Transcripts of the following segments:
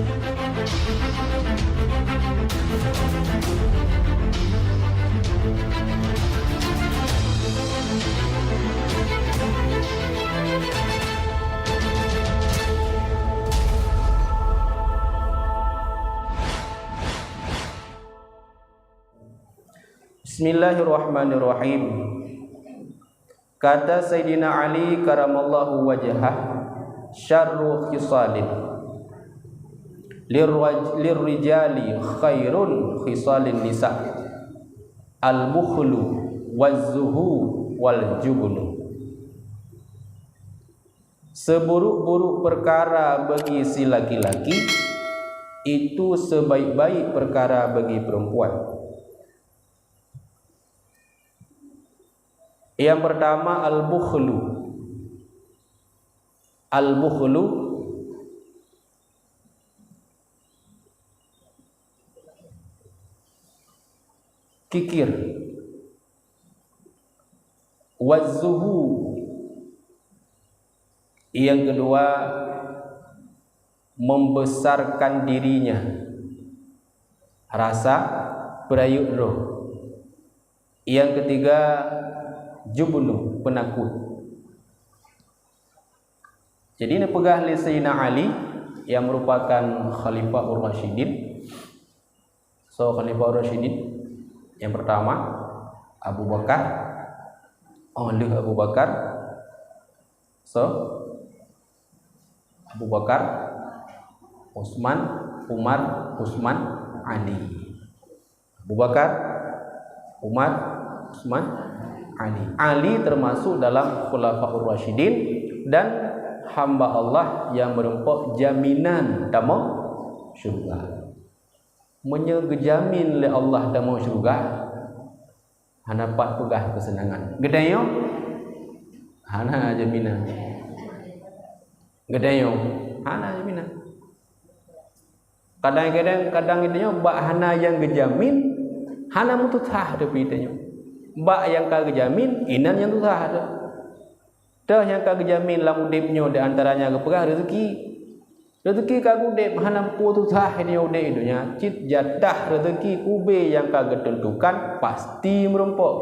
Bismillahirrahmanirrahim. Kata Sayyidina Ali karamallahu wajhah, syarru khisalin lirrijali khairun khisalin nisa, al-bukhlu waz-zuhu wal-jubnu. Seburuk-buruk perkara bagi si laki-laki itu sebaik-baik perkara bagi perempuan. Yang pertama al-bukhlu. Al-bukhlu kikir. Waz-zuhu, yang kedua membesarkan dirinya, rasa berayut roh. Yang ketiga jubnu, penakut. Jadi ini pegah oleh Sayyidina Ali yang merupakan Khalifah Ar-Rasyidin. So Khalifah Ar-Rasyidin yang pertama Abu Bakar, oleh Abu Bakar. So Abu Bakar, Utsman, Umar, Utsman, Ali. Abu Bakar, Umar, Utsman, Ali. Ali termasuk dalam Khulafaur Rasyidin dan hamba Allah yang merempok jaminan damai syurga. Menyegejamin oleh Allah damai syurga, hana pat pegah kesenangan. Gedayo hana jaminan. Gedayo hana jaminan. Kadang-kadang itu bak hana yang gejamin, hana mututah depi itu. Bak yang kagak jamin inan yang susah ada. Dah yang kagak jamin lam udipnya di antaranya kepegah rezeki. Rezeki kagak udip hana putusah ini udip idunya. Cit jadah rezeki kube yang kagak tentukan pasti merempok.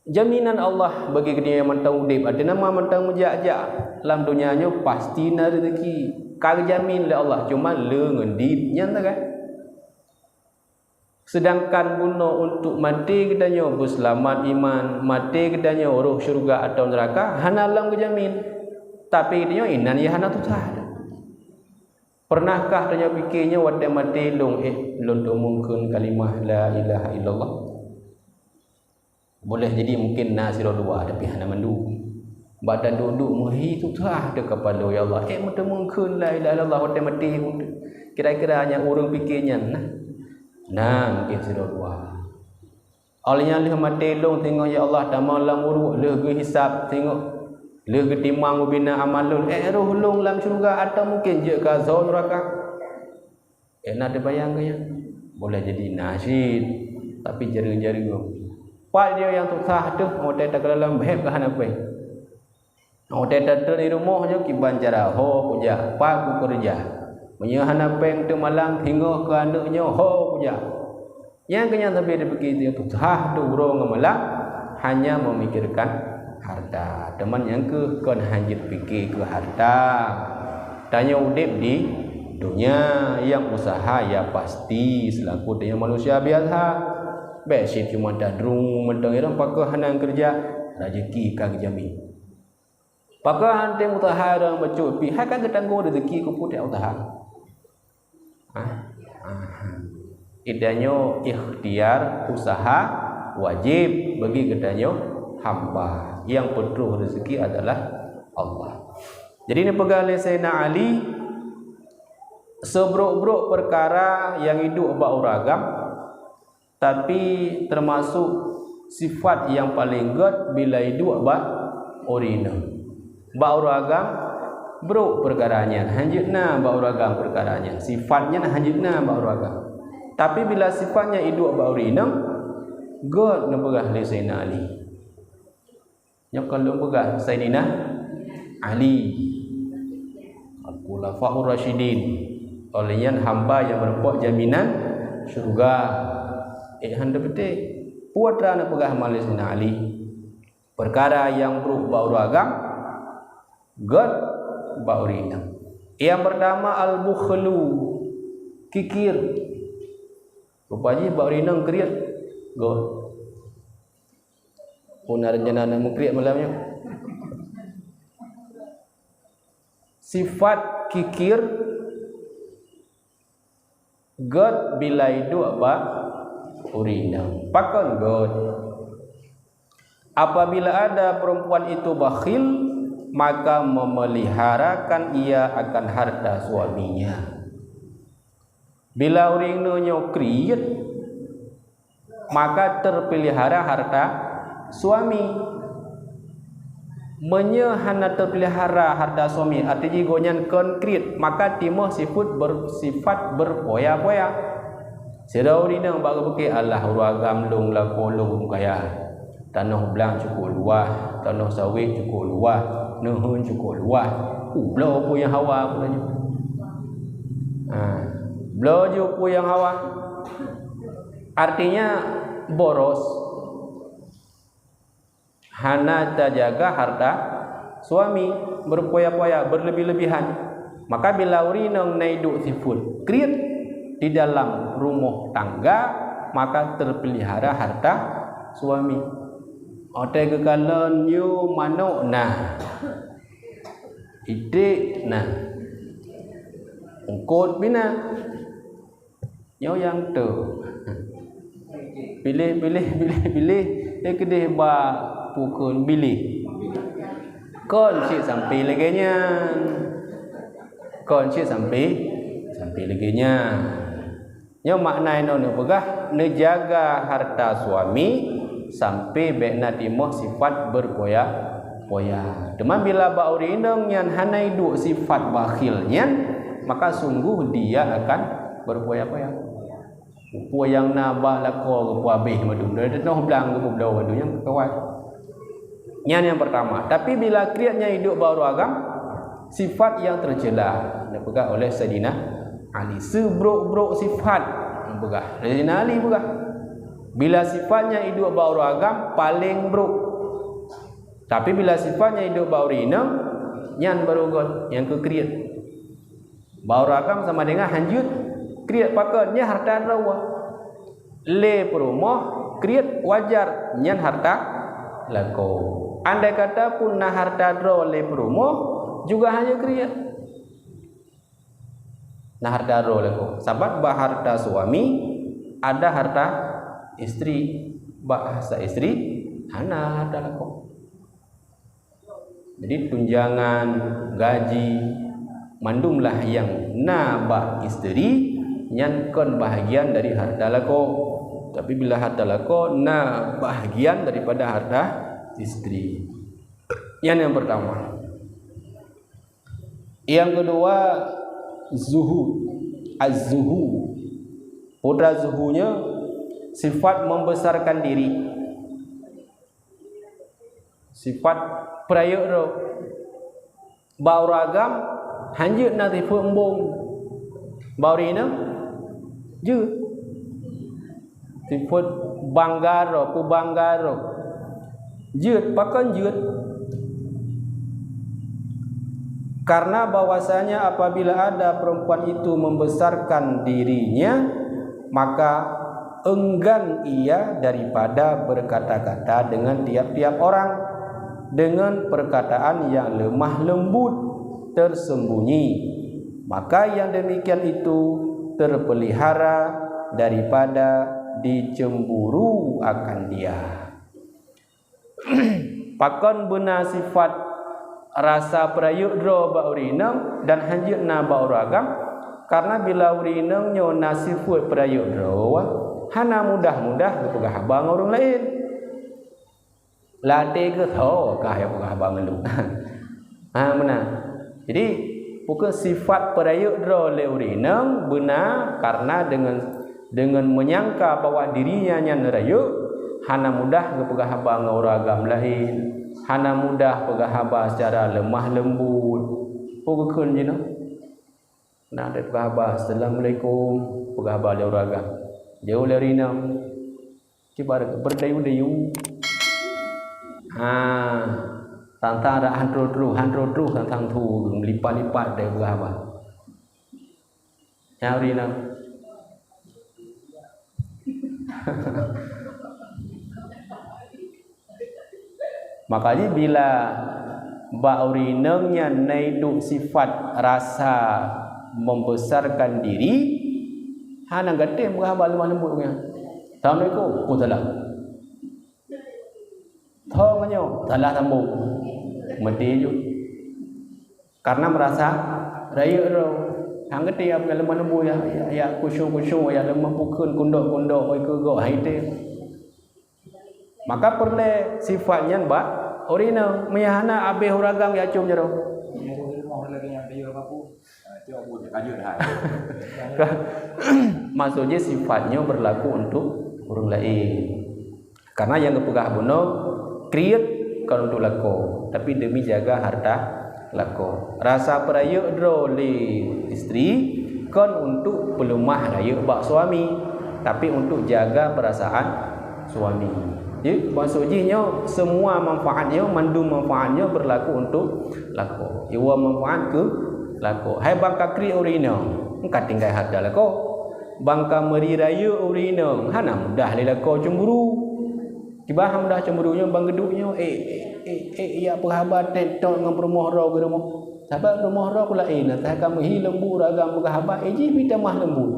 Jaminan Allah bagi dia yang mentang udip ada nama mentang menjak-jak lam dunianya pasti na rezeki. Kagak jamin oleh Allah cuma le ngendit yang tak kan. Sedangkan guna untuk mati kedanya berselamat iman, mati kedanya roh syurga atau neraka, hana lam kejamin. Tapi dia inan ya hana tu sah. Pernahkah tanya fikirnya wada mati long tu mungkin kalimah la ilaha illallah. Boleh jadi mungkin nasirah dua tapi hana mandu. Badan duduk meri tu sah de kepala ya Allah. Mungkin la ilaha illallah wada mati. Kira-kira hanya orang fikirnya nah mungkin sudah dua. Olehnya leh mati long tengok ya Allah dah malam uruk leh ge hisab tengok leh ge timang bina amalun roh long lam syurga atau mungkin je ka zon neraka. Nak terbayang ke ya? Boleh jadi nasyid tapi jari-jari go. Pak dia yang susah tu hotel tak dalam beb ke hanapai. Hotel tak di rumah je kiban cara ho puja pak ku kerja. Menyahana peng tu malam hingga ke anaknya ho puja. Yang kenyang tapi dia begitu tu sah tu urang malam hanya memikirkan harta. Teman yang ke kon hanjit fikir ke harta. Tanya udip di dunia yang usaha ya pasti selaku dia manusia biasa. Besit cuma dadrung mentang irang pakah hanang kerja rezeki kang jamin. Pakah hante mutahara bacu pi hakan ketanggung rezeki ku putih usaha. Idanyo ikhtiar usaha wajib bagi gedanyo hamba. Yang penuh rezeki adalah Allah. Jadi ini pegalai Sayyidina Ali sebrok-brok perkara yang hidup bak uragam, tapi termasuk sifat yang paling god bila hidup bak orina. Bak uragam bro perkaranya hanjitna bauragam perkaranya sifatnya hanjitna bauragam. Tapi bila sifatnya hidup baurina god nabegah le Sayyidina Ali. Yang kalau begah Sayyidina Ali khulafaur rasyidin, olehnya hamba yang berbuat jaminan syurga. Handa betul putra nak pegah malis Sayyidina Ali. Perkara yang berbau agam God baurina. Yang pertama al-bukhlu, kikir. Rupanya baurina kriat God. Pun rencana nak kriat malamnya. Sifat kikir God bila itu apa? Urina. Pakan God. Apabila ada perempuan itu bakhil, maka memeliharakan ia akan harta suaminya. Bila urina nyokriat, maka terpelihara harta suami. Menyehana terpelihara harta suami artinya gonyan konkret, maka timah bersifat berpoya-poya. Sedau ni nang bagi bukit Allah uragam long la kolong kaya. Tanah belang cukup luas, tanah sawit cukup luas, nehun cukup luas. Blau pun yang hawa punanya. Blau je pun yang hawa. Artinya boros. Hana terjaga harta suami, berpoya-poya, berlebih-lebihan. Maka bila urinang naiduk sifut kriat di dalam rumah tangga, maka terpelihara harta suami. Otai kekalan nyu manuk nah. Idik nah. Ungkut bina. Nyo yang tu. Pilih. Dia kedih ba pukul bilih. Kon cik sampai legenya. Kon cik sampai legenya. Nya makna ino pegah nejaga harta suami sampai bekna timah sifat berpoya-poya. Demam bila bauri indong yang hanai duk sifat bakhilnya, maka sungguh dia akan berpoya-poya. Puan yang nabak lako ke puabih madu. Dia noh belang ke pulau madu yang kawan. Yang pertama. Tapi bila kriatnya hidup baru agam, sifat yang tercela dipegah oleh Sayyidina Ali. Sebrok-brok sifat pegah Sayyidina Ali pegah. Bila sifatnya hidup baru agam paling brok. Tapi bila sifatnya hidup baru ina nyan baru god yang ke kriat. Baru agam sama dengan hanjut kriat pakatnya harta rawa. Le perumah kriat wajar nyan harta lako. Andai kata pun nah harta rawa le perumah juga hanya kriat. Nah harta rawa lako. Sebab bah harta suami ada harta istri, bahasa istri hana harta lako. Jadi tunjangan gaji mandumlah yang nabah istri nyankon bahagian dari harta lako. Tapi bila harta lako na bahagian daripada harta istri. Yang pertama. Yang kedua zuhud. Az-zuhud. Putra zuhunya sifat membesarkan diri. Sifat perayuk roh. Bau ragam hanjut nanti pembung. Bau rina je. Sifat banggaro, pubanggaro. Jut, pakan jut. Karena bahwasanya apabila ada perempuan itu membesarkan dirinya, maka enggan ia daripada berkata-kata dengan tiap-tiap orang dengan perkataan yang lemah lembut, tersembunyi. Maka yang demikian itu terpelihara daripada dicemburu akan dia. Pakon benar sifat rasa perayuk dro ba urinang dan hanjut na ba uragam, karena bila urinang nyo nasifut perayuk dro hana mudah-mudah kepegah abang orang lain. Latih ke tho kah yang pegah abang lu. Benar. Jadi bukan sifat perayuk dro le urinang benar karena dengan menyangka bahwa dirinya yang nerayuk hana mudah kepegah haba ngauragam lain, hana mudah pegah haba secara lemah lembut. Pokoknya je no. Nak ada khabar Assalamualaikum khabar le uraga jauh le rina kibar berdayu-dayu tantang ada handro tru tantang tu melipat-lipat dari khabar yang rina makanya bila ba'urinengnya naiduk sifat rasa membesarkan diri hana gede berhabar lemah lembutnya. Assalamualaikum. Oh salah. Thonganyo salah sambung. Mati je. Karena merasa raya ro. Hang gede apa lemah lembut ya kusyuk ya lemah pukul kundok oi kegok haite. Maka perle sifatnya ba orina meyahana abe huragam ya cum jero. Maksudnya sifatnya berlaku untuk orang lain. Karena yang kepegah buno create kan untuk laku, tapi demi jaga harta laku. Rasa peraya droli istri kan untuk pelemah raya bak suami, tapi untuk jaga perasaan suami. Jadi maksudnya semua manfaatnya, mandu manfaatnya berlaku untuk laku. Iwa manfaat ke laku. Hai bangka kri orina, engkau tinggal harga laku. Bangka meri raya orina, hana mudah le laku cemburu. Kibah mudah cemburunya bang geduknya. Ya perhabat tentok dengan permohra ke rumah. Sahabat permohra pula nak tak kamu hi lembu ragam perhabat. Ji kita mah lembu.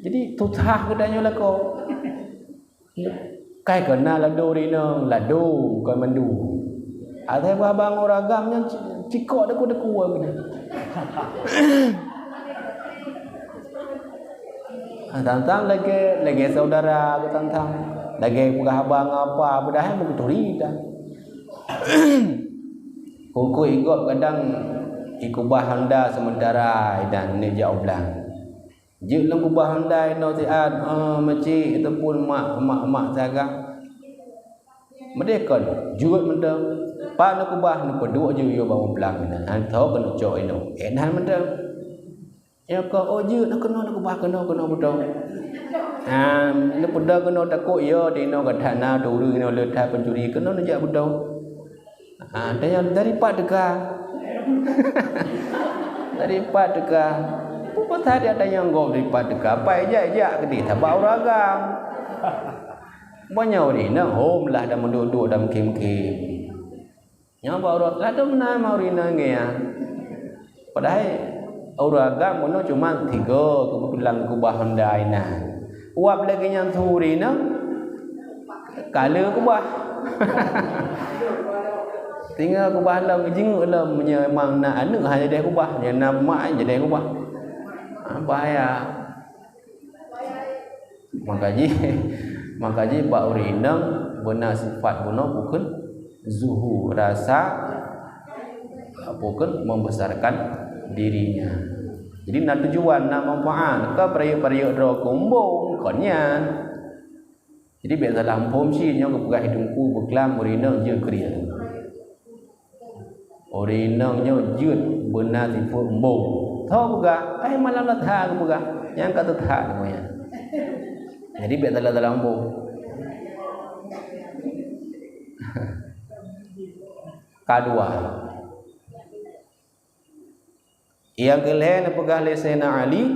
Jadi tutah kedanya laku. Kai kena lado rina, lado bukan mandu. Ada abang oragamnya cikok deku-deku gini. Tantang lagi saudara ke tantang, lagi bukan abang apa, padahal begitu rida. Kuku ikut kadang ikubah Honda sementara dan ni jauh belang. Jik lang kubah handai no tiad macik ataupun mak jaga mereka jual mendem pak nak kubah nak peduk je yo bawang belang ni han tahu kena cok ino enan mendem ya ko oje nak kena nak kubah kena betul nak pedang kena takut yo dino kadana dulu ino ledah pencuri kena nak jak betul dari pak dekah dari pak dekah apa tadi ada yang gol daripada kapai je ke dia tabau ragam. Banyak orang nak home lah dah menduduk dalam kem-kem. Yang baru lah dah mana mau rina ngea. Padahal orang agam mono cuma 3 kebetulan kubah Honda ina. Uap lagi yang tu rina kala kubah. Tinggal kubah lang jenguk lah memang nak anu hanya dia kubah, yang nama aja dia kubah. Bahaya. Makaji bak urinang benar sifat benar bukan zuhu rasa bukan membesarkan dirinya. Jadi nak tujuan nak manfaat ke periuk-periuk dro kumbung konyan. Jadi biasa lampom si yang kepegah hidungku beklam urinang je kriya. Urinangnya jut benar sifat embung. Tahu buka, malam lah tak buka, yang kata tak namanya. Jadi biar dalam bau. Kedua, yang kelihatan pegah Sayyidina Ali,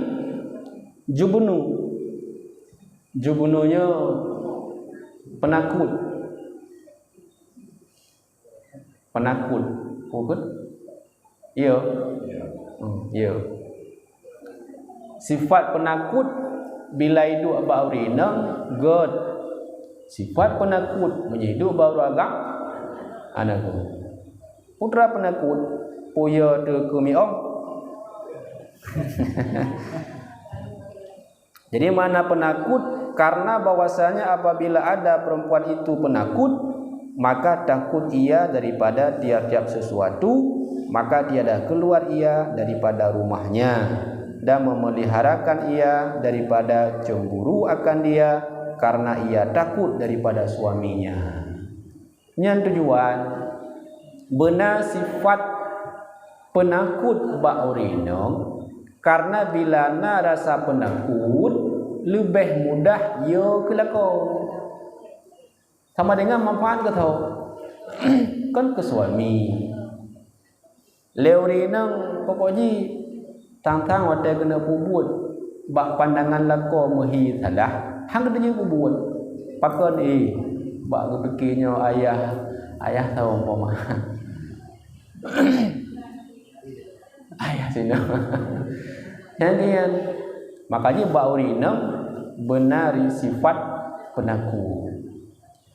jubununya penakut, bukan? Iya. Ya. Sifat penakut bila hidup abang urina god. Sifat penakut menhidup baru agak anak putra penakut puya de kumiong. Jadi mana penakut karena bahwasanya apabila ada perempuan itu penakut maka takut ia daripada tiap-tiap sesuatu, maka tiada keluar ia daripada rumahnya dan memeliharakan ia daripada cemburu akan dia karena ia takut daripada suaminya. Yang tujuan benar sifat penakut bak urinong Karena bila na rasa penakut lebih mudah ia kelakon. Sama dengan manfaat ke tahu. Kan ke suami. Leuri nang pokoknya tang-tang wate kena pubut. Bak pandangan lako mehi salah. Hang kena pubut. Pakon bak kepikirnya ayah tahu umpama. Ayah sini. Yang makanya bak urinam benari sifat penakut.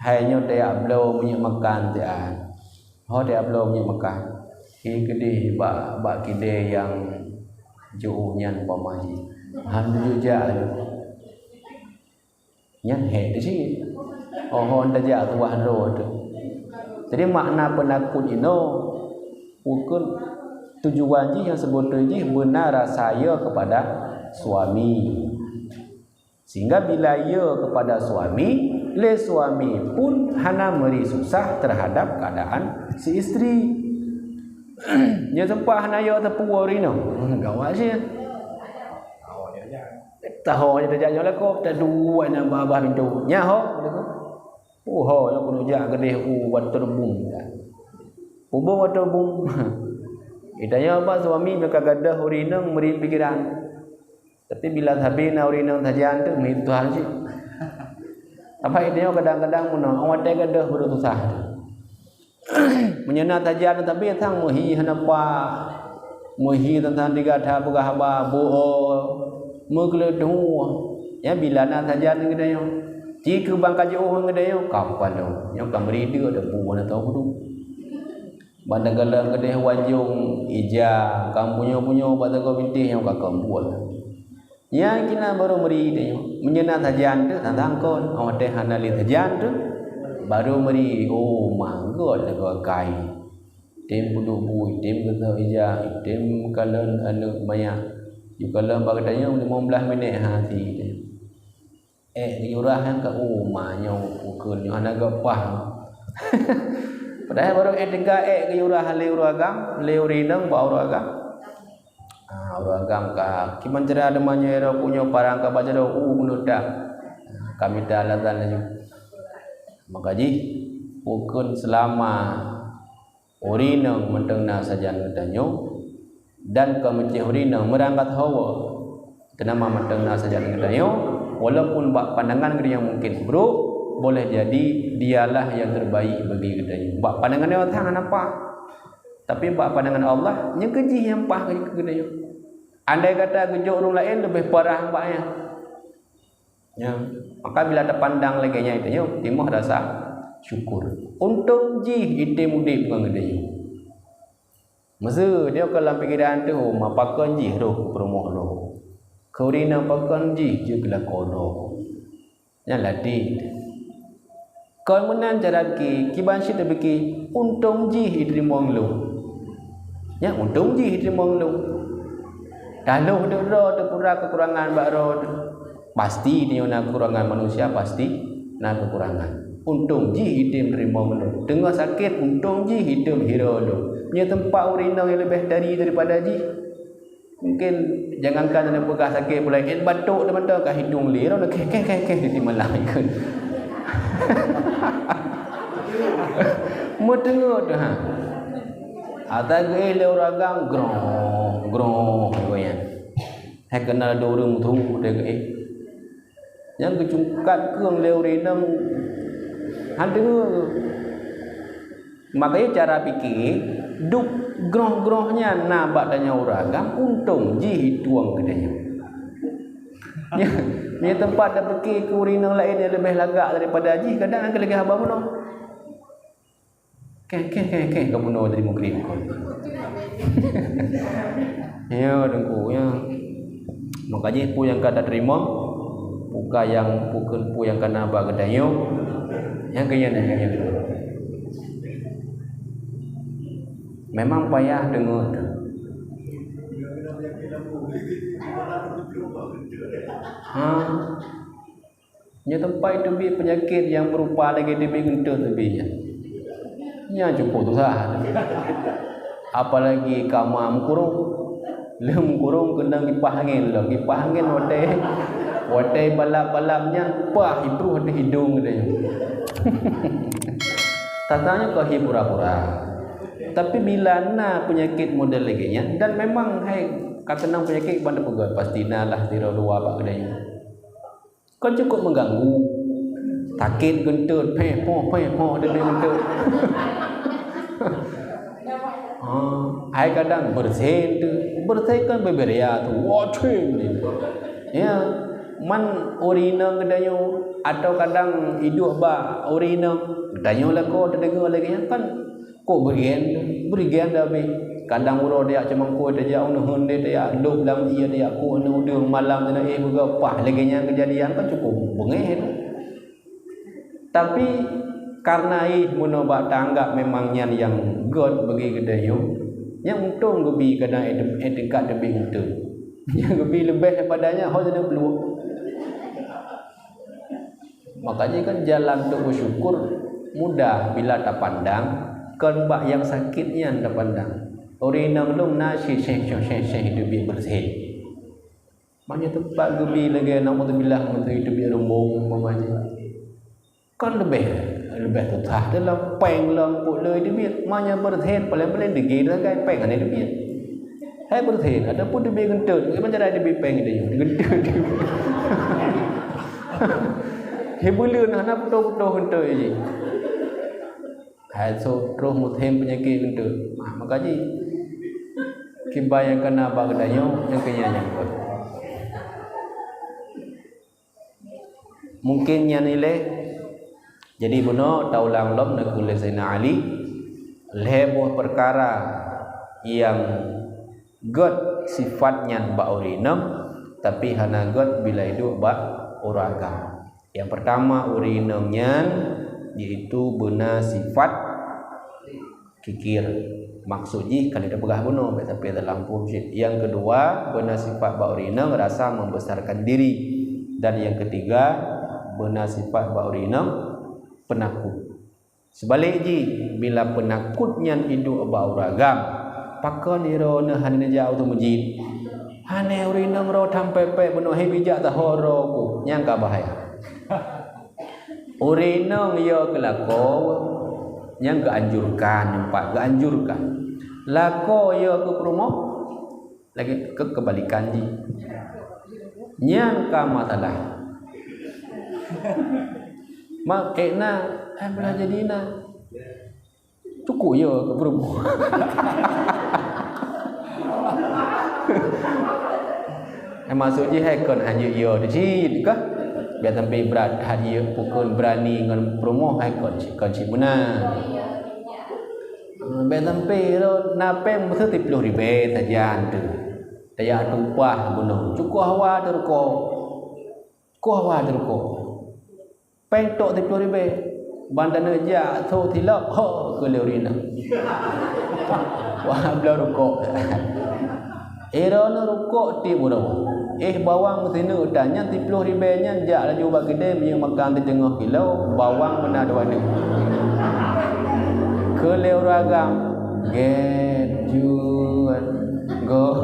Hanya dia belum punya makan dia. Dia belum punya makan. Ini kedih bak kedai yang jauhnya umpama ji. Han juga nyan he di sini. Hon saja tuah road. Jadi makna penakut ini bukan tujuan ji yang sebetulnya benar saya kepada suami. Sehingga bila ia kepada suami, le suami pun hana meri susah terhadap keadaan si isteri. Nya sempat hana ya tepu orino. Gawat sih. Tahu je dajak lako tak dua nak babah pintu. Nya ho. Yang kuno jak gede water bung. Bubung water bung. Idanya apa suami mereka gadah urinang meri pikiran. Tapi bila habis na urinang tajan tu mi Tuhan sih. Apa idenya kadang-kadang mun awak teh gadah baru susah. Menyena tajan tapi tang muhi hanapa. Muhi tentang tiga dah buka haba boho. Mugledu. Ya bila na tajan ngedaya. Jika bangka jauh ngedaya kapan do. Yang kameri dia ada buah tahu tu. Bandagalang kedai wajung ija kampunya punya pada kau binti yang kakak buat. Yang kena baru meri dia menyena tajan tu tentang kon awak teh hanali tajan tu baru meri manggot lega kai. Tim budu bui tim kata ija tim kalan anu banyak. Juga bagadanya 15 minit hati dia. Diurah yang ke rumahnya ukurnya anak gapah. Padahal baru tiga ke urah leuragam leurinang ba uragam. Uragam ka kiman cara demanya era punya parang ka baca do menudak. Kami dalatan lagi. Makaji ukun selama urinang mentengna sajan gedanyo dan kemeci urinang merangkat hawa tenama mentengna sajan gedanyo. Walaupun bak pandangan dia yang mungkin buruk, boleh jadi dialah yang terbaik bagi kita. Bak pandangan dia orang apa? Tapi bak pandangan Allah, yang keji yang pah kita. Andai kata kejuk orang lain lebih parah baknya. Ya, maka bila terpandang lagi nya itu, timbul rasa syukur. Untung ji ide mudip dengan dia. Masa dia kalau pikiran tu, mapakan ji roh promoh roh. Kaurina pakan ji juga kono. Yang ladih. Kau menan cara kiban si terbiki untung ji hidri monglu. Ya untung ji hidri monglu. Kalau ada terpura kekurangan bakro pasti dia nak kekurangan manusia pasti nak kekurangan. Untung ji hidri monglu. Dengar sakit untung ji hidup hero lu. Punya tempat urina yang lebih daripada ji. Mungkin jangankan ada bekas sakit pula batuk teman-teman kat hidung li orang kek di malam ikut. Mu tengok tu ha. Atas ge le uragam grong goyan. Hai kenal ada orang tu de ge. Yang kecungkat keung le urinam ada. Makanya cara fikir duk groh-grohnya nabak tanya uragam untung ji hituang kedanya. Ni tempat dah fikir ke urina lain yang lebih lagak daripada ji kadang angkat lagi haba bunuh. Ke bunuh dari mukrim. Ya dengku ya. Makanya pu yang kada terima buka yang pukul pu yang kana ba kedanya. Yang kaya. Memang payah dengar. Nya tempat itu bi penyakit yang berupa lagi di gentuh tu bi. Nya cukup tu sah. Apalagi kamam kurung. Lem kurung kendang kipas angin lah. Kipas angin wadai balap-balapnya pah itu ada hidung dia. Tatanya kau hibura-hura. Tapi bila na penyakit model lagi nya dan memang kata nang penyakit pada pegawai pasti nalah tiro dua pak kedai. Kau cukup mengganggu. Sakit gentut pepoh dia gentut. Hai kadang bersin kan beberia tu wacing ni ya man urina kedayo atau kadang hidup ba urina kedayo lah ko terdengar lagi kan ko berigen dah be kadang uro dia cuma ko dia unu hunde dia duk dalam ia dia ko unu udung malam dia berapa lagi nya kejadian kan cukup bengeh. Tapi karena menobak tanggap memangnya yang god bagi kedayo yang untung lebih kadang dekat lebih untung yang lebih daripadanya hal ada peluang. Makanya kan jalan untuk bersyukur mudah bila tak pandang kan bak yang sakitnya tak pandang orina belum nasi syekh hidup bersih banyak tempat gebi lagi naudzubillah untuk hidup rumbung mamanya kan lebih tutah dalam peng lempuk le dia biết manya berthen paling degi dah kan peng ni dia biết hai berthen ada pun dia gentut macam ada dia peng dia gentut dia hebulun hana puto gentut je hai so terus muthem penyakit gentut makanya kibayang kena bagdayo yang kenyanya mungkin yang nilai. Jadi benar taulang lom nak kulit Sayyidina Ali lebuh perkara yang god sifatnya ba urinam tapi hana god bila hidup ba uragam. Yang pertama urinamnya yaitu benar sifat kikir. Maksudnya kalau dia pegah benar tapi dalam purjit. Yang kedua benar sifat ba urinam rasa membesarkan diri dan yang ketiga benar sifat ba urinam penakut. Sebaliknya bila penakutnya hidup bau ragam pakon iro ne hanne jauh tu masjid hane urina ro tampepe beno he bijak ta horo ku nyangka bahaya urina yo kelako yang keanjurkan nampak keanjurkan lako yo ke promo lagi kebalikan ji nyangka masalah mak kena belah jadina cukup ya ke perempuan maksudnya kon hanya ya di sini kah biar sampai berat hadiah pukul berani dengan promo kon cik benar biar sampai lo nape mesti 10,000 saja tu daya tumpah gunung cukup hawa terko pentok 10,000 bandana ja tu tilap ho ke leurina wah bla rukuk erona rukuk ti burau bawang mesti nu tanya 10,000 nya ja laju bak gede punya makan di tengah kilo bawang benar dua ni ke leuragam get you go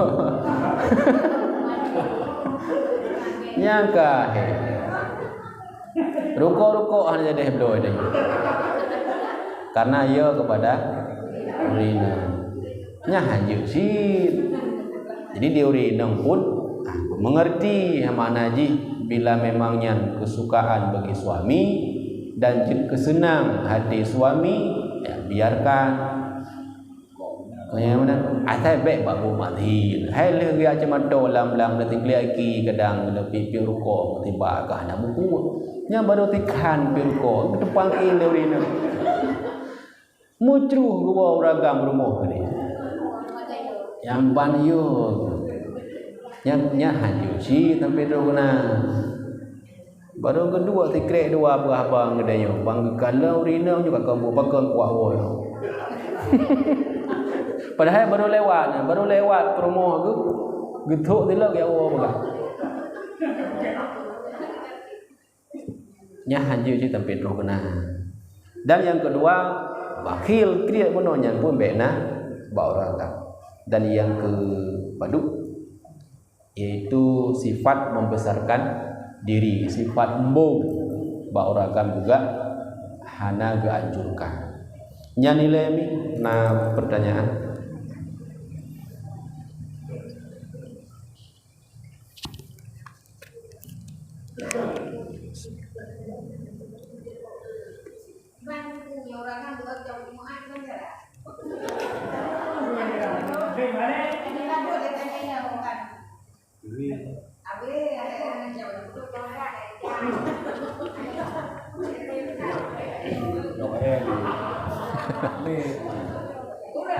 nyangka Ruko-ruko hanya deh blow deh. Karena ia kepada urina. Nya hanya sih. Jadi di urina pun mengerti makna ji bila memangnya kesukaan bagi suami dan kesenang hati suami ya biarkan. Yang mana atai baik babu mati. Hai le dia cuma dolam lam nanti lagi kadang lebih piruko tiba ke anak buku. Nya baru tikan piruko depan ke leurina. Mucruh gua ragam rumah ni. Yang banyu. Nya haju si tapi tu kena. Baru kedua tikrek dua abang gedayo. Bang kalau urina juga kamu pakai kuah wo. Padahal baru lewat promo tu getuk dilak ya Allah bukan. Nya haju si tempat roh kena. Dan yang kedua bakhil kriya mononya pun bena ba orang. Dan yang paduk, yaitu sifat membesarkan diri, sifat embung bauragam juga hana geanjurkan. Nya nilai mi nah pertanyaan.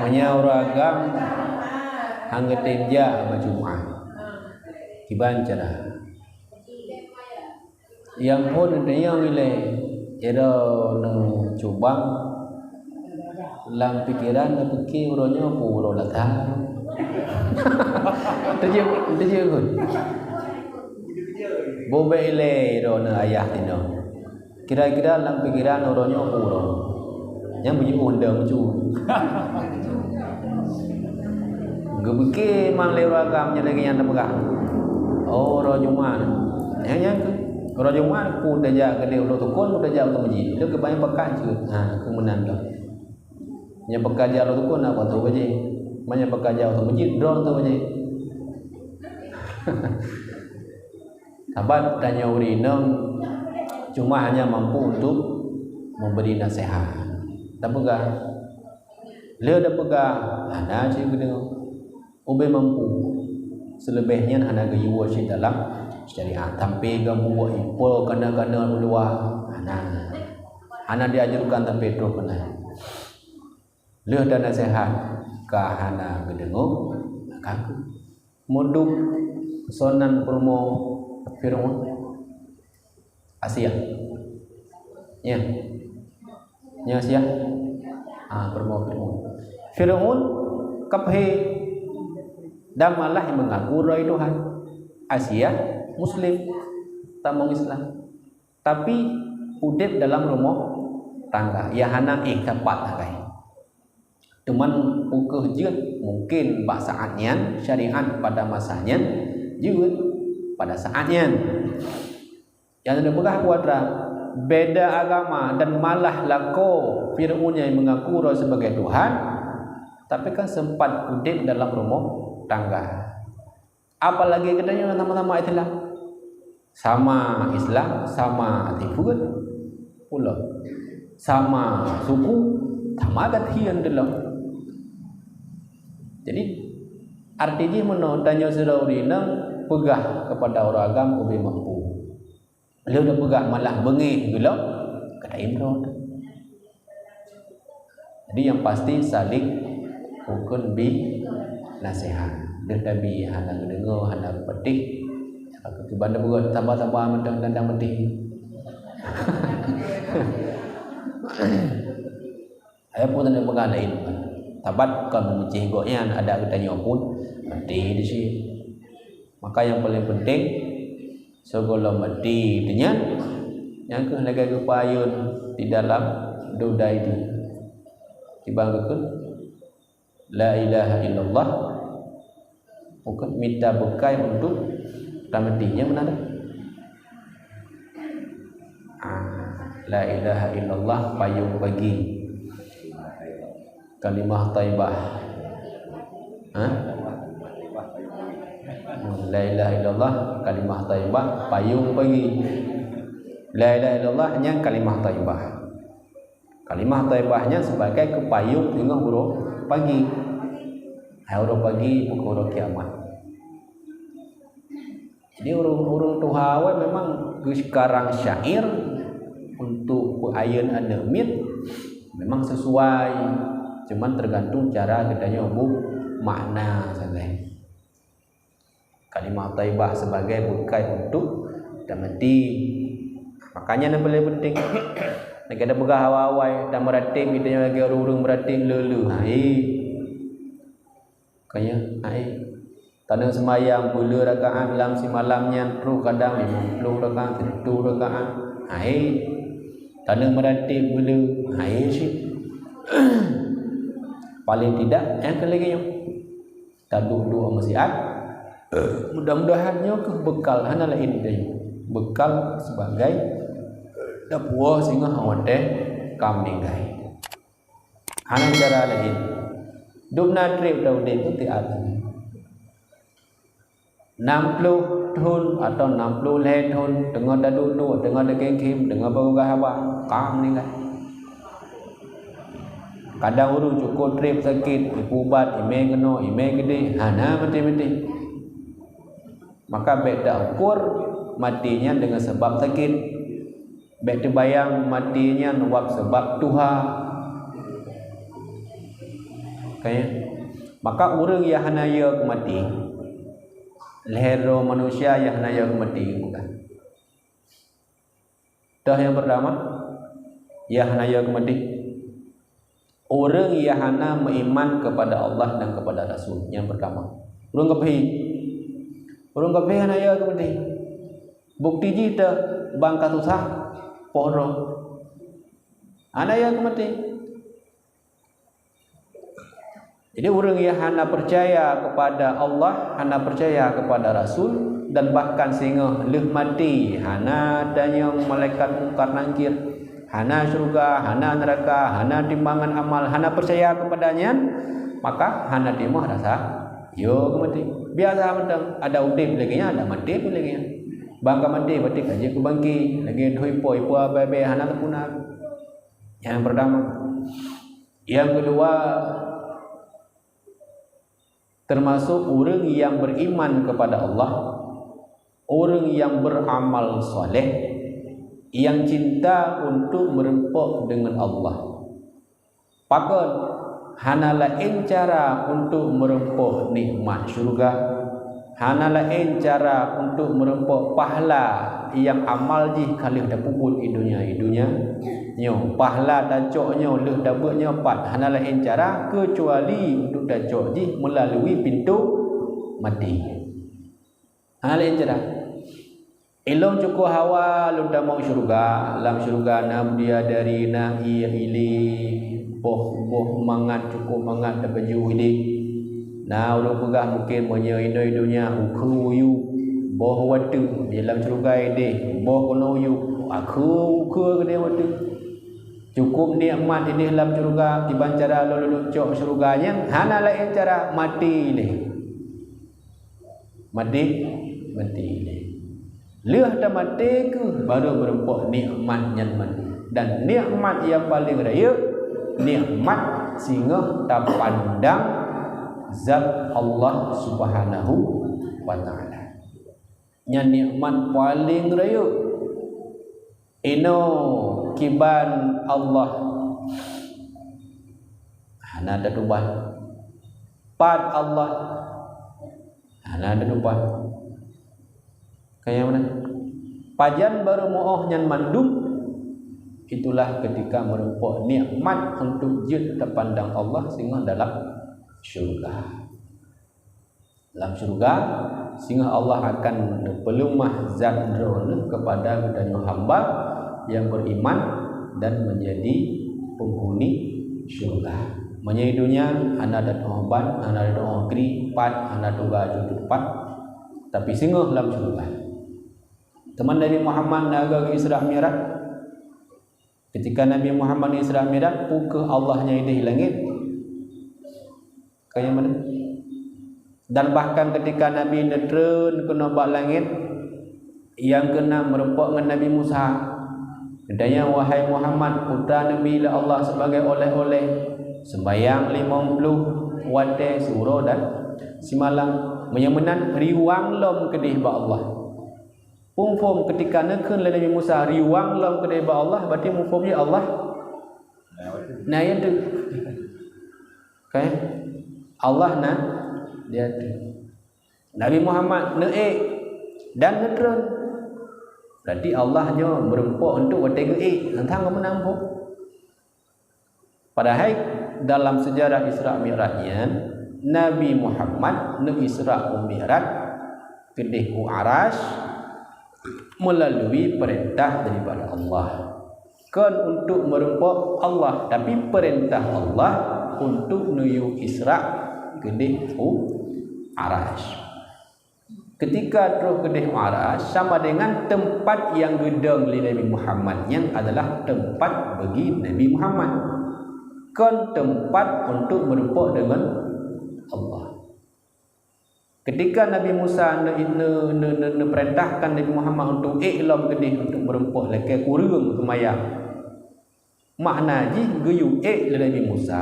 Menyauragam hanggetinja berjumah kiban cara yang pun dia milih era no cubang lam pikiran na pikir uronya puro latah teje kun bobe ile ro na ayah tino kira-kira lam pikiran uronya puro yang bunyi undang cu gebeke mang leuragam nya lagi yang pegang oh ro juman yang ro juman pun daja gede ulo tukun pun daja untuk masjid dia kebanyak pekan je ha kemenan dah nya bekerja ulo tukun apa tu baje banyak bekerja untuk masjid drone tu baje sahabat tanya urinam cuma hanya mampu untuk memberi nasihat tak pegang le dah pegang ada sih gede ube mampu selebihnya hana gayuwa sih dalam syariat tapi gamu impul kana-kana ulua hana diajarkan tapi itu kena le dan nasihat ka hana gedengo kaku moduk sonan promo Firaun Asia nya Asia promo Firaun kaphe damalah yang mengaku roh Tuhan Asia Muslim tamong Islam tapi udip dalam rumah tangga ya hana ikapat kai cuman ukeuh jeut mungkin basaannya syariat pada masanya jeut pada saatnya yang ada begah kuadra beda agama dan malah lako Firaun yang mengaku roh sebagai Tuhan tapi kan sempat udip dalam rumah tangga apalagi katanya nama-nama itulah sama Islam sama tifud pula sama suku sama hian dulu jadi artinya menotanya suraurina pegah kepada orang agam lebih mampu lu dah pegah malah bengih gila kata Imran jadi yang pasti saling ukun bi nasihat dia tabi hana dengar hana pedih aku ke bandar buat tambah-tambah mendang-dang pedih saya pun tak pegang lain tabat kan memuji goknya ada katanya pun pedih di sini maka yang paling penting segala pedih dengan yang ke lagi kepayun di dalam doa itu dibanggakan la ilaha illallah bukan minta bekai untuk tamatinya benar la ilaha illallah payung bagi kalimah thayyibah la ilaha illallah kalimah thayyibah payung bagi la ilaha illallah nya kalimah thayyibah kalimah thayyibahnya sebagai kepayung dengan huruf pagi huruf pagi bukan huruf kiamat jadi huruf tuhawa memang sekarang syair untuk ayat ademit memang sesuai cuman tergantung cara katanya makna saja kalimah thayyibah sebagai bukai untuk damati makanya yang paling penting nek ada begah awai dan meratim idanya lagi urung meratim lelu kayak tanah semayang bulu rakaat dalam si malamnya ru kadang 50 rakaat 1 rakaat tanah meratim bulu sih paling tidak yang kelagi taduk-duk masiat. Mudah-mudahannya ke bekal hana lain dia. Bekal sebagai dapur sehingga awate kambing gai. Hana cara lain. Dubna trip daudin tu tiap 60 tahun atau 60 tahun dengan duduk dengan daging dengan berugah apa kam ni kan. Kadang urung cukup trip sakit ipubat ime kena ime gede hana mati-mati. Maka baik dak ukur matinya dengan sebab sakit. Baik terbayang matinya sebab tuha. Kaya maka orang yang hanaya ke mati lehero manusia yang hanaya ke mati bukan. Dah yang pertama yang hanaya ke mati orang yang hana beriman kepada Allah dan kepada Rasul. Yang pertama orang kepi hanaya ke mati bukti jita bangka susah poro hanaya ke mati. Jadi orang yang hana percaya kepada Allah, hana percaya kepada Rasul dan bahkan sehingga leh mati hana adanya malaikat mungkar nangkir, hana syurga, hana neraka, hana timbangan amal, hana percaya kepadanya, maka hana timah rasa yo mati. Biasa mentang ada udip lagi nya, ada mati pun lagi nya. Bangka mati berarti kaji ke bangki, lagi hui po bebe hana terpunah. Yang pertama. Yang kedua, termasuk orang yang beriman kepada Allah, orang yang beramal soleh, yang cinta untuk merempok dengan Allah. Pakon hana lain cara untuk merempok nikmat syurga, hana lain cara untuk merempok pahala yang amal jih kali dah puput idunya nyo pahala dacoknya leh dabutnya pat hana lain cara kecuali untuk dacok jih melalui pintu mati. Hana lain cara ilong cukup hawa lu dah mau syurga, lam syurga nam dia dari na iya ili boh mangat cukup mangat dah baju ini. Nah udah pegah mungkin punya idunya ukuyu boh watu dalam syurga ini boh kono yu aku ke dia watu. Cukup nikmat ini dalam syurga tiban cara lalu cok syurganya hana lain cara mati ni. Mati ni. Leh dah mati ke baru berempok nikmat yang mati. Dan nikmat yang paling raya nikmat sehingga tak pandang zat Allah Subhanahu wa taala. Yang nikmat paling raya ino kiban Allah hana ada tuban pad Allah hana ada tuban kayak mana pajan baru mooh nyan mandum. Itulah ketika merempok nikmat untuk jud terpandang Allah sehingga dalam syurga. Dalam syurga sehingga Allah akan pelumah zat drone kepada kedua hamba yang beriman dan menjadi penghuni syurga. Menyayidunya hana ada obat, hana ada ogri, pat, hana tuga judul pat, tapi sehingga dalam syurga. Teman Nabi Muhammad naga Isra Mi'raj. Ketika Nabi Muhammad Isra Mi'raj puka Allahnya di langit. Kayak mana? Dan bahkan ketika Nabi nedreun ke nombak langit yang kena merempok dengan Nabi Musa. Kedanya wahai Muhammad putra Nabi Allah sebagai oleh-oleh sembayang 50 wate suro dan simalang menyamanan riwang lom kedih ba Allah. Pumfum ketika nekeun Nabi Musa riwang lom kedih ba Allah berarti mufumnya Allah. Nah ya tu. Okay. Allah na dia tu. Nabi Muhammad dan nedreun. Berarti Allahnya berempok untuk watega tentang menampuk. Padahal dalam sejarah Isra Mi'rajnya Nabi Muhammad nu Isra Mi'raj kedih ku Arash melalui perintah daripada Allah. Kan untuk merempok Allah, tapi perintah Allah untuk nuju Isra kedih ku Arash. Ketika terus kedih Arash sama dengan tempat yang gedang li Nabi Muhammad, yang adalah tempat bagi Nabi Muhammad, kan tempat untuk berjumpa dengan Allah. Ketika Nabi Musa perintahkan Nabi Muhammad untuk iklam kedih untuk berjumpa lekai kurung kemayang, makna ji geyu Nabi Musa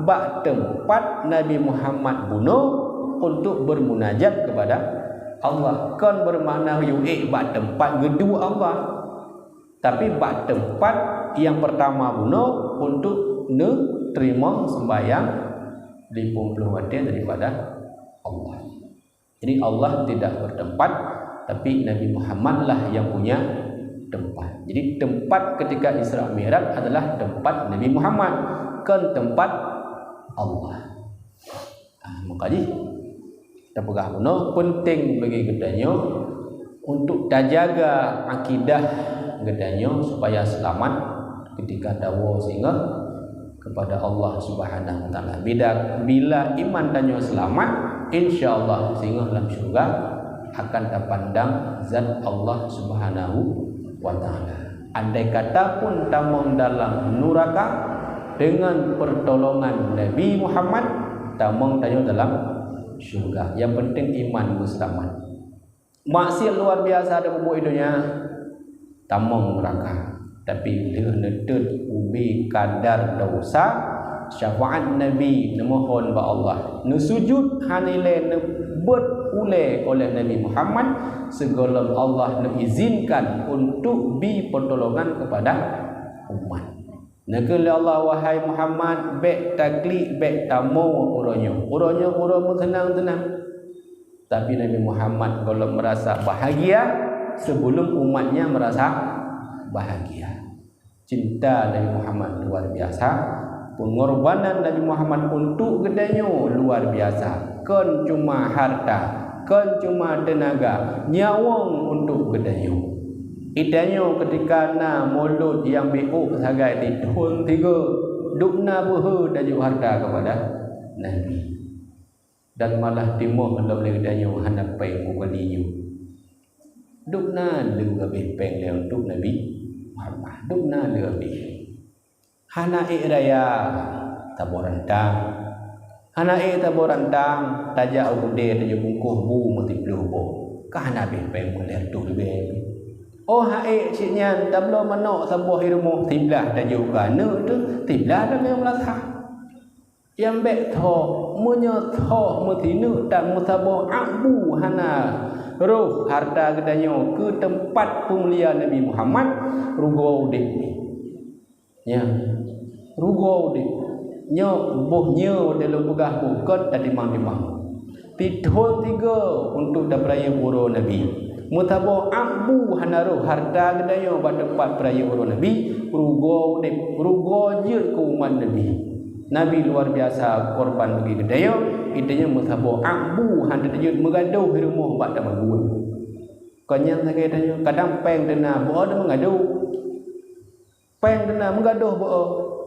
bak tempat Nabi Muhammad bunuh untuk bermunajat kepada Allah. Kan bermakna geyu bak tempat gedua Allah, tapi bak tempat yang pertama bunuh untuk terima sembahyang di 50 waktu daripada Allah. Jadi Allah tidak bertempat, tapi Nabi Muhammad lah yang punya tempat. Jadi tempat ketika Isra Mi'raj adalah tempat Nabi Muhammad, kan tempat Allah. Makanya kita pegang benar penting bagi gedanya untuk terjaga akidah gedanya supaya selamat ketika dawa sehingga kepada Allah Subhanahu wa taala. Bila iman danyo selamat, insyaallah sehingga dalam syurga akan terpandang zat Allah Subhanahu wa taala. Andai kata pun tamong dalam neraka, dengan pertolongan Nabi Muhammad tamong danyo dalam syurga. Yang penting iman selamat. Maksiat luar biasa ada bubuh hidupnya tamong neraka. Tapi dia netut ubi kadar dosa syafaat Nabi memohon ba Allah nusujud hanile nebut ule oleh Nabi Muhammad segala Allah mengizinkan untuk bi pertolongan kepada umat. Nakala Allah wahai Muhammad bek takli bek tamu uronyo uronyo tenang. Tapi Nabi Muhammad kalau merasa bahagia sebelum umatnya merasa bahagia. Cinta Nabi Muhammad luar biasa, pengorbanan Nabi Muhammad untuk gedanyo luar biasa. Kan cuma harta, kan cuma tenaga, nyawang untuk gedanyo. Idanyo ketika na mulut yang beuk sagai di tahun 3 dukna buhu dan juga harta kepada Nabi. Dan malah timur dalam gedanyo hanapai mukaliyo. Dukna lebih peng untuk Nabi Muhammad. Dukna lebih. Hana raya taborantang. Hana taborantang tajak ude tajak bungkuh bu multiplu bo. Kahana bepeng muler tu lebih. Oh hae ciknya tablo manok sabuh ilmu tiblah tajuk kana tu tiblah dah memang lasah. Yang bek tho munyo tho mutinu tak musabo abu hana roh harta gedanyo ke tempat pemuliaan Nabi Muhammad rugo dik ya rugo dik nyo boh nyo dalam pegah bukan tadi mang tidhol 3 untuk dapraya buru Nabi mutabo abu hana roh harta gedanyo pada tempat peraya buru Nabi rugo dik rugo je ke umat Nabi. Nabi luar biasa korban bagi gedayo, idenya mutabo abu handa dejut mengaduh hirumuh bak tak maguan. Kanyang sakai tanya, kadang peng dena bo ada mengaduh. Peng dena mengaduh bo.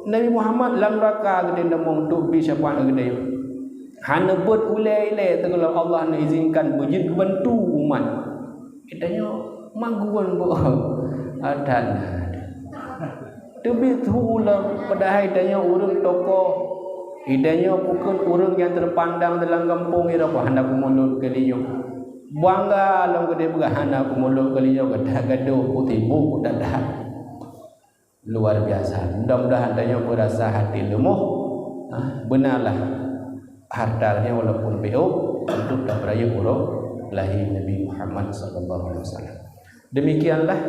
Nabi Muhammad lam raka gede namong tu bi syafaat gedayo. Hana buat ulai-ulai tegala Allah nak izinkan bujud bantu umat. Idenya maguan bo. Adan. Tapi tulah padahal idanya urang tokoh, idanya bukan urang yang terpandang dalam kampung ira apa hendak mulut kaliyo. Bangga long gede berhana mulut kaliyo gaduh putih bu dadah. Luar biasa. Mudah-mudahan idanya berasa hati lemuh. Benarlah hartanya walaupun beuk untuk dapraya urang lahir Nabi Muhammad sallallahu alaihi wasallam. Demikianlah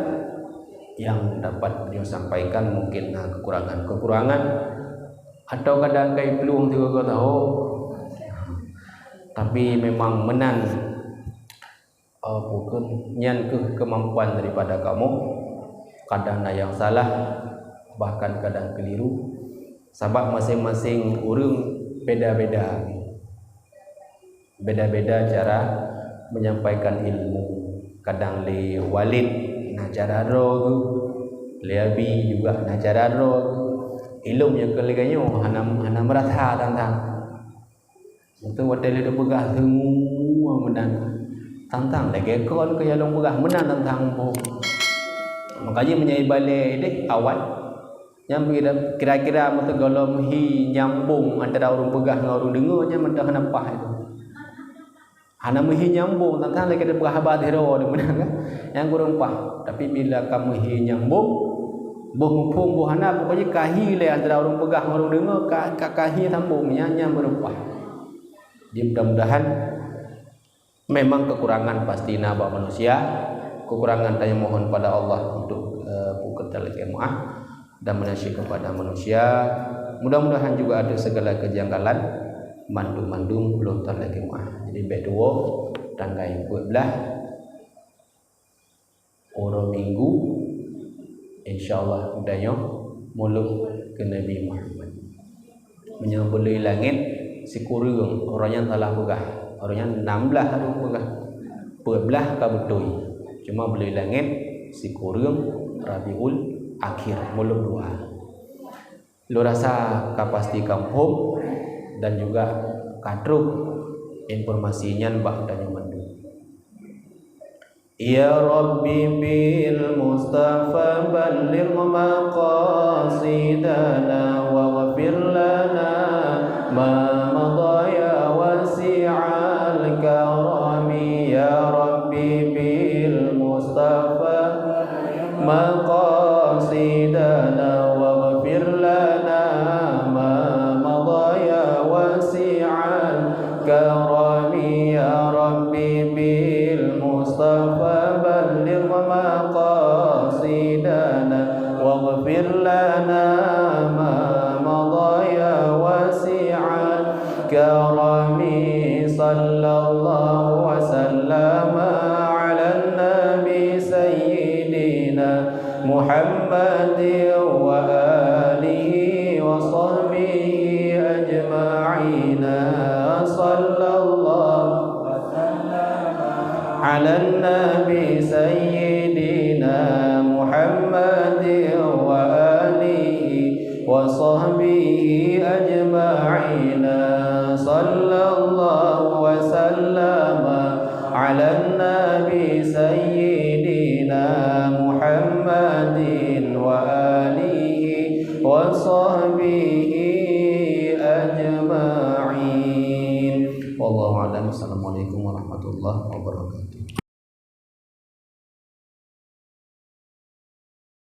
yang dapat beliau sampaikan, mungkin kekurangan-kekurangan atau kadang kai peluang juga kau tahu, tapi memang menan bukan nyan kemampuan daripada kamu, kadang yang salah bahkan kadang keliru, sebab masing-masing orang beda-beda cara menyampaikan ilmu. Kadang li walid na cara roh, leabi juga na cara roh. Ilmu yang keleganyo hana merasa tentang. Itu wadai le pegah temu menang tantang lagi kon ke yalong pegah menang tantang bu makanya menyai balik deh awal yang kira-kira mata golom hi nyambung antara orang pegah dengan orang dengar nya mentah kenapa itu ana hi nyambung tantang lagi ada berhabat hero di menang kan yang kurang pah tapi bila kamu hi nyambung buh mumpung buh hana pokoknya kahi le antara orang pegah dengan orang dengar kahi sambungnya nya berupah. Jadi mudah-mudahan memang kekurangan pasti nabak manusia, kekurangan tanya mohon pada Allah untuk bukan talak muah dan menasyik kepada manusia. Mudah-mudahan juga ada segala kejanggalan mandum-mandum belum talak muah. Jadi bedua tanggal 12 orang minggu insyaallah udahnya muluk ke Nabi Muhammad menyambulai langit si kurung orangnya telah pegah orangnya 16 hari pegah belah ka betul cuma beli langit si kurung Rabiul Akhir muluk dua lu rasa kapasti kampung dan juga kadruk informasinya bak dan mandu ya Rabbi bil Mustafa balligh maqasidana wa ghfir lana ma madaya wasi'al karami ya Rabbi bil Mustafa maqasidana wa ghfir lana ma madaya wasi'al karami ya Rabbi bil Mustafa balligh maqasidana wa ghfir lana ma madaya wasi'al karami sallallahu wa sallama ala nabi sayyidina Muhammadin wa alihi wa sahbihi ajma'in sallallahu wa sallama ala nabi sayyidina Muhammadin wa alihi wa sahbihi ajma'in sallallahu wa sallama ala nabi sayyidina Muhammadin wa alihi wa sahbihi ajma'in wallahu a'lam. Assalamualaikum warahmatullahi wabarakatuh.